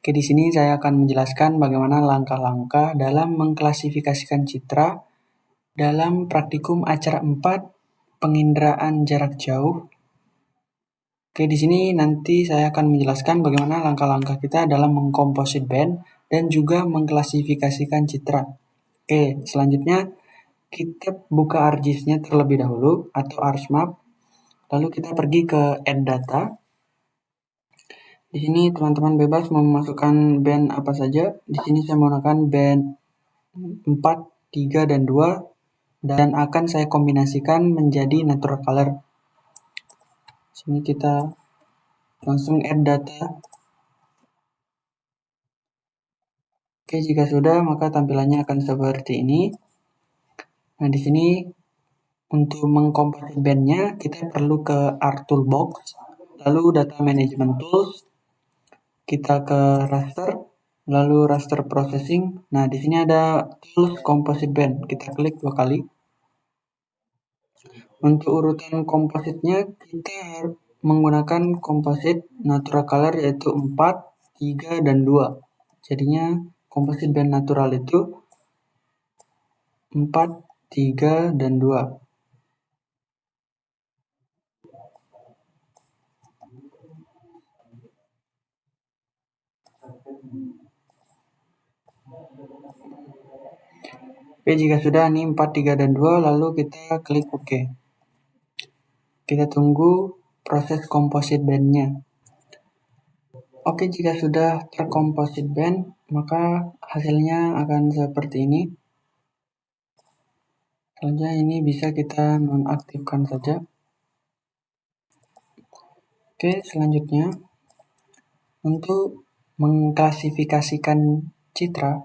Oke, di sini saya akan menjelaskan bagaimana langkah-langkah dalam mengklasifikasikan citra dalam praktikum acara 4 penginderaan jarak jauh. Oke, di sini nanti saya akan menjelaskan bagaimana langkah-langkah kita dalam mengkomposit band dan juga mengklasifikasikan citra. Oke, selanjutnya kita buka ArcGIS-nya terlebih dahulu atau ArcMap. Lalu kita pergi ke Add Data. Di sini teman-teman bebas memasukkan band apa saja. Di sini saya menggunakan band 4, 3, dan 2 dan akan saya kombinasikan menjadi natural color. Sini kita langsung add data. Oke, jika sudah maka tampilannya akan seperti ini. Nah, di sini untuk mengkomposit bandnya kita perlu ke Art Toolbox, lalu Data Management Tools, kita ke Raster, lalu Raster Processing. Nah, di sini ada Tools Composite Band. Kita klik 2 kali. Untuk urutan kompositnya kita menggunakan komposit natural color yaitu 4, 3, dan 2. Jadinya komposit band natural itu 4, 3, dan 2. Oke, jika sudah nih 4, 3, dan 2, lalu kita klik OK. Kita tunggu proses komposit bandnya. Oke, jika sudah terkomposit band, maka hasilnya akan seperti ini. Selanjutnya ini bisa kita nonaktifkan saja. Oke, selanjutnya untuk mengklasifikasikan citra,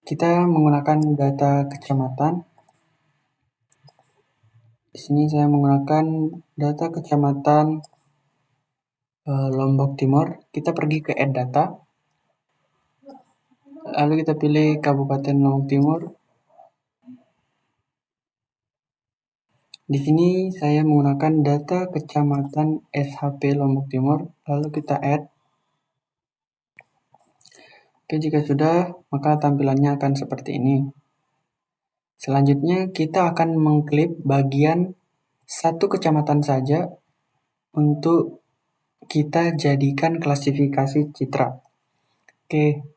kita menggunakan data kecamatan. Di sini saya menggunakan data kecamatan Lombok Timur. Kita pergi ke Add Data. Lalu kita pilih Kabupaten Lombok Timur. Di sini saya menggunakan data kecamatan SHP Lombok Timur. Lalu kita add. Oke, jika sudah, maka tampilannya akan seperti ini. Selanjutnya kita akan mengklip bagian satu kecamatan saja untuk kita jadikan klasifikasi citra. Oke,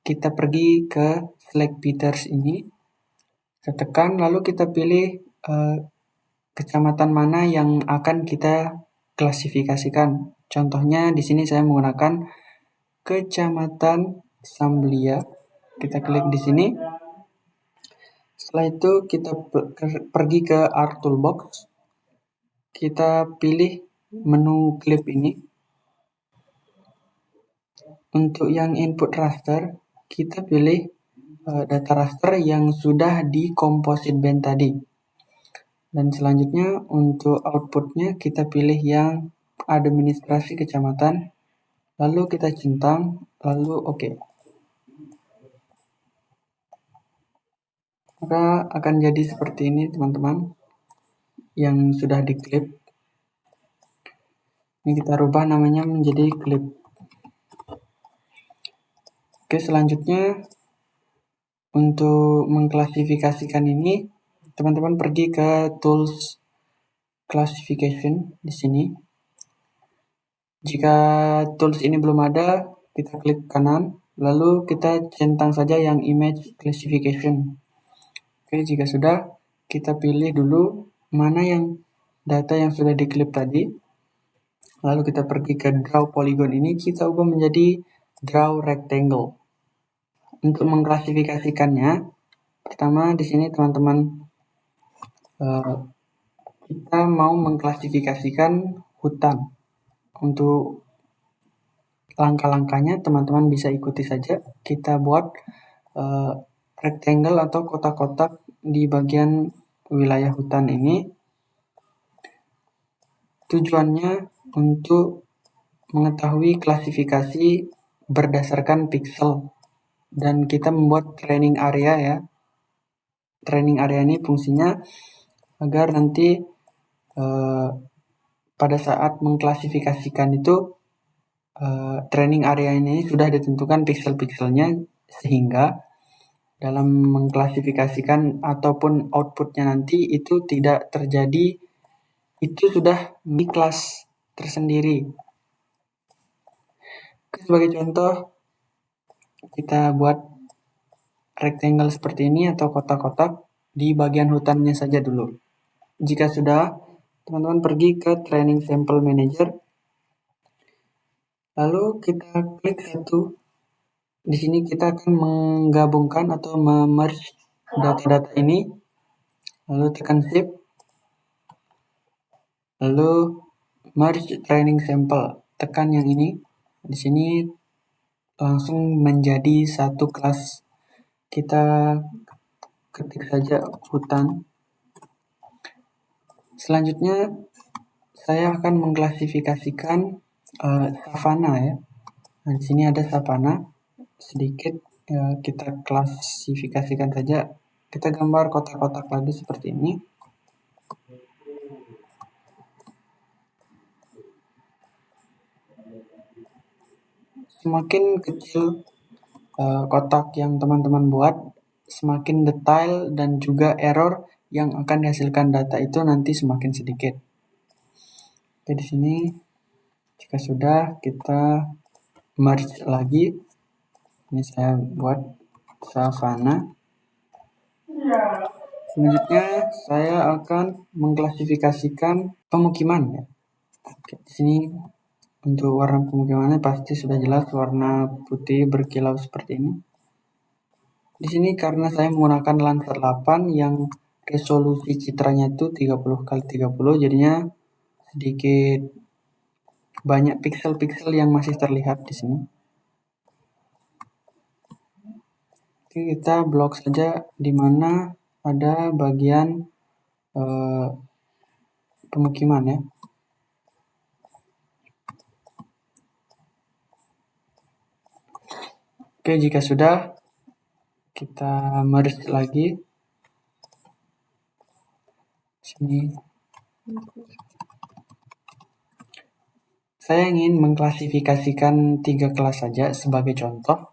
kita pergi ke Select Features ini. Kita tekan, lalu kita pilih kecamatan mana yang akan kita klasifikasikan. Contohnya di sini saya menggunakan Kecamatan Samblia. Kita klik di sini. Setelah itu kita pergi ke Art Toolbox. Kita pilih menu clip ini. Untuk yang input raster, kita pilih data raster yang sudah di composite band tadi. Dan selanjutnya untuk outputnya kita pilih yang administrasi kecamatan. Lalu kita centang, lalu OK. Maka akan jadi seperti ini teman-teman yang sudah diklip. Ini kita rubah namanya menjadi clip. Oke, selanjutnya untuk mengklasifikasikan ini teman-teman pergi ke Tools Classification di sini. Jika tools ini belum ada, kita klik kanan, lalu kita centang saja yang Image Classification. Oke, jika sudah, kita pilih dulu mana yang data yang sudah diklip tadi. Lalu kita pergi ke Draw Polygon ini, kita ubah menjadi Draw Rectangle. Untuk mengklasifikasikannya, pertama di sini teman-teman kita mau mengklasifikasikan hutan. Untuk langkah-langkahnya teman-teman bisa ikuti saja. Kita buat rectangle atau kotak-kotak di bagian wilayah hutan ini. Tujuannya untuk mengetahui klasifikasi berdasarkan pixel. Dan kita membuat training area ya. Training area ini fungsinya agar nanti pada saat mengklasifikasikan itu training area ini sudah ditentukan pixel-pixelnya, sehingga dalam mengklasifikasikan ataupun outputnya nanti itu tidak terjadi, itu sudah di kelas tersendiri. Sebagai contoh, kita buat rectangle seperti ini atau kotak-kotak di bagian hutannya saja dulu. Jika sudah, teman-teman pergi ke Training Sample Manager, lalu kita klik satu. Di sini kita akan menggabungkan atau merge data-data ini, lalu tekan Shift, lalu merge training sample, tekan yang ini. Di sini langsung menjadi satu kelas. Kita ketik saja hutan. Selanjutnya saya akan mengklasifikasikan savana ya. Nah, di sini ada savana. Sedikit kita klasifikasikan saja. Kita gambar kotak-kotak lagi seperti ini. Semakin kecil kotak yang teman-teman buat, semakin detail dan juga error yang akan dihasilkan data itu nanti semakin sedikit. Oke, di sini jika sudah, kita merge lagi. Ini saya buat savana. Selanjutnya saya akan mengklasifikasikan pemukiman ya. Oke, di sini untuk warna pemukimannya pasti sudah jelas, warna putih berkilau seperti ini. Di sini karena saya menggunakan Landsat 8 yang resolusi citranya itu 30x30, jadinya sedikit banyak pixel-pixel yang masih terlihat di sini. Oke, kita blok saja di mana ada bagian pemukiman ya. Oke, jika sudah, kita merge lagi. Sini. Saya ingin mengklasifikasikan 3 kelas saja sebagai contoh.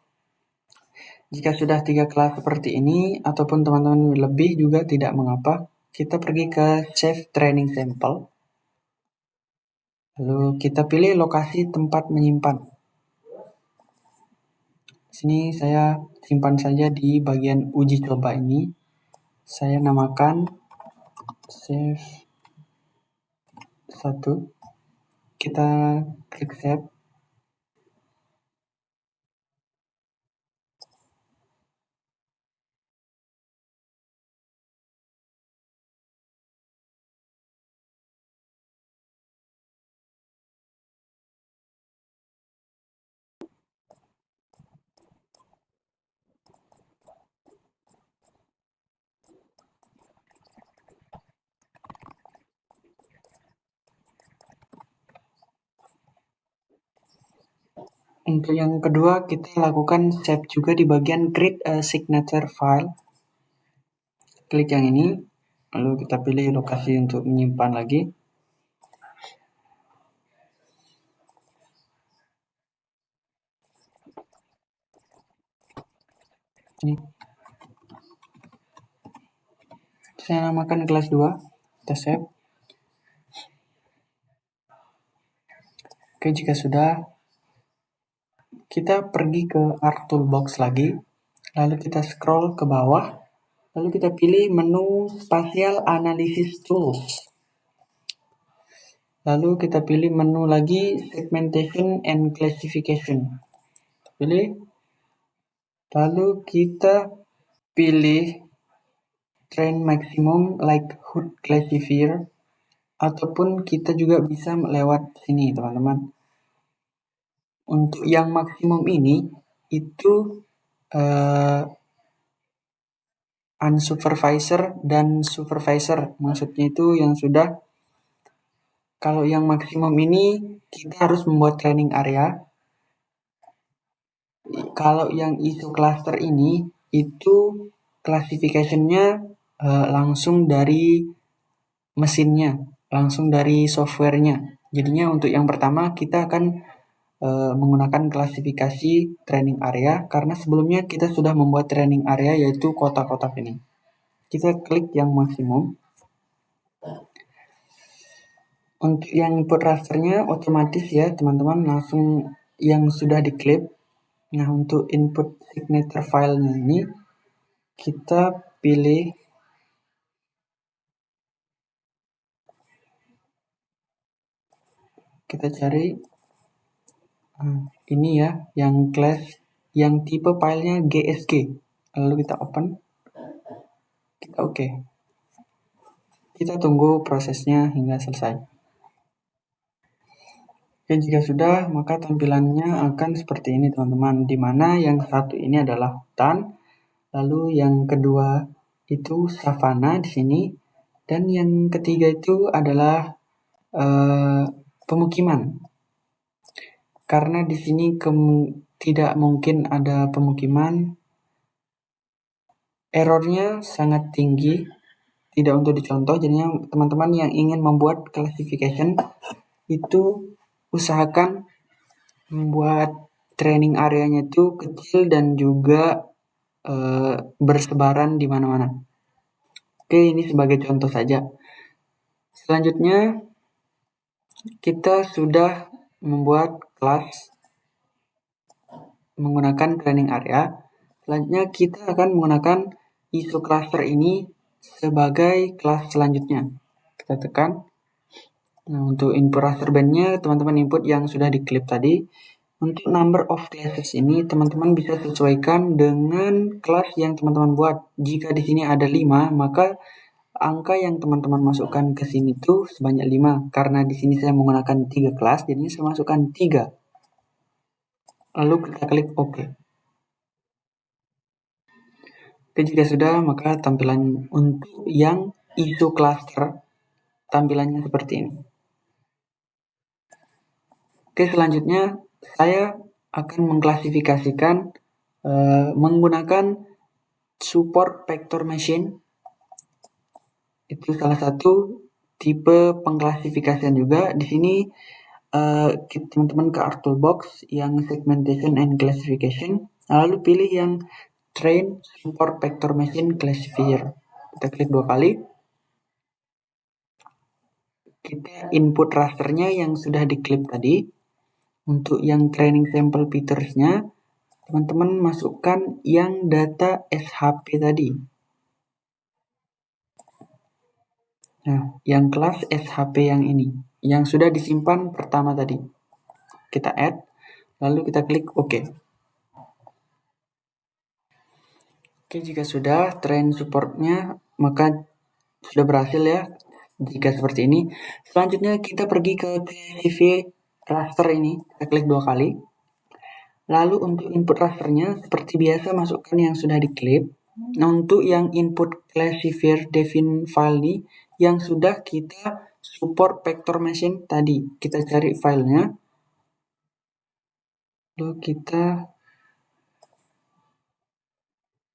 Jika sudah 3 kelas seperti ini, ataupun teman-teman lebih juga tidak mengapa, kita pergi ke Save Training Sample. Lalu kita pilih lokasi tempat menyimpan. Sini saya simpan saja di bagian uji coba ini. Saya namakan Save 1. Kita klik Save. Untuk yang kedua, kita lakukan save juga di bagian Create a Signature File. Klik yang ini, lalu kita pilih lokasi untuk menyimpan lagi. Ini. Saya namakan kelas 2. Kita save. Oke, jika sudah, kita pergi ke Art Toolbox lagi. Lalu kita scroll ke bawah. Lalu kita pilih menu Spatial Analysis Tools. Lalu kita pilih menu lagi Segmentation and Classification. Pilih. Lalu kita pilih Train Maximum Likelihood Classifier. Ataupun kita juga bisa lewat sini teman-teman. Untuk yang maksimum ini itu unsupervisor dan supervisor. Maksudnya itu yang sudah, kalau yang maksimum ini kita harus membuat training area. Kalau yang ISO cluster ini itu classification-nya langsung dari mesinnya, langsung dari softwarenya. Jadinya untuk yang pertama kita akan menggunakan klasifikasi training area karena sebelumnya kita sudah membuat training area yaitu kotak-kotak ini. Kita klik yang maksimum. Untuk yang input rasternya otomatis ya teman-teman langsung yang sudah diklip. Nah untuk input signature filenya ini kita pilih kita cari ini ya yang class yang tipe filenya GSG, lalu kita open, kita oke. Kita tunggu prosesnya hingga selesai. Dan jika sudah, maka tampilannya akan seperti ini teman-teman, di mana yang satu ini adalah hutan, lalu yang kedua itu savana di sini, dan yang ketiga itu adalah pemukiman. Karena di sini tidak mungkin ada pemukiman, errornya sangat tinggi, tidak untuk dicontoh. Jadinya teman-teman yang ingin membuat classification itu usahakan membuat training areanya itu kecil dan juga bersebaran di mana-mana. Oke, ini sebagai contoh saja. Selanjutnya kita sudah membuat kelas menggunakan training area. Selanjutnya kita akan menggunakan ISO cluster ini sebagai kelas selanjutnya. Kita tekan. Nah, untuk input raster bandnya teman-teman input yang sudah diklip tadi. Untuk number of classes ini teman-teman bisa sesuaikan dengan kelas yang teman-teman buat. Jika di sini ada 5, maka angka yang teman-teman masukkan ke sini tuh sebanyak 5. Karena di sini saya menggunakan 3 kelas, jadinya saya masukkan 3. Lalu kita klik OK. Oke, jika sudah, maka tampilan untuk yang ISO cluster tampilannya seperti ini. Oke, selanjutnya saya akan mengklasifikasikan menggunakan support vector machine. Itu salah satu tipe pengklasifikasian juga. Di sini teman-teman ke Art Toolbox yang segmentation and classification, lalu pilih yang train support vector machine classifier. Kita klik 2 kali. Kita input rasternya yang sudah diklip tadi. Untuk yang training sample features-nya, teman-teman masukkan yang data SHP tadi. Nah, yang kelas SHP yang ini, yang sudah disimpan pertama tadi. Kita add, lalu kita klik OK. Oke, jika sudah train supportnya, maka sudah berhasil ya. Jika seperti ini, selanjutnya kita pergi ke classify raster ini, kita klik 2 kali. Lalu untuk input rasternya, seperti biasa masukkan yang sudah diklip. Nah, untuk yang input classifier define file ini, yang sudah kita support vector machine tadi. Kita cari filenya. Lalu kita...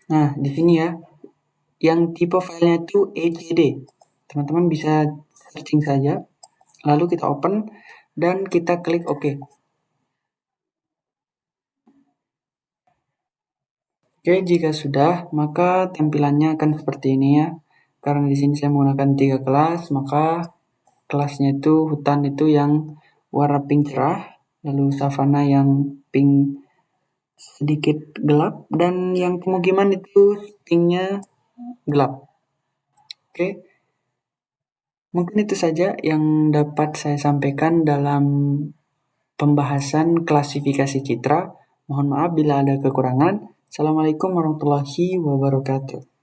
Nah, di sini ya, yang tipe filenya itu ECD. Teman-teman bisa searching saja. Lalu kita open dan kita klik OK. Oke, jika sudah, maka tampilannya akan seperti ini ya. Karena di sini saya menggunakan 3 kelas, maka kelasnya itu hutan itu yang warna pink cerah, lalu savana yang pink sedikit gelap, dan yang pemukiman itu pinknya gelap. Oke, mungkin itu saja yang dapat saya sampaikan dalam pembahasan klasifikasi citra. Mohon maaf bila ada kekurangan. Assalamualaikum warahmatullahi wabarakatuh.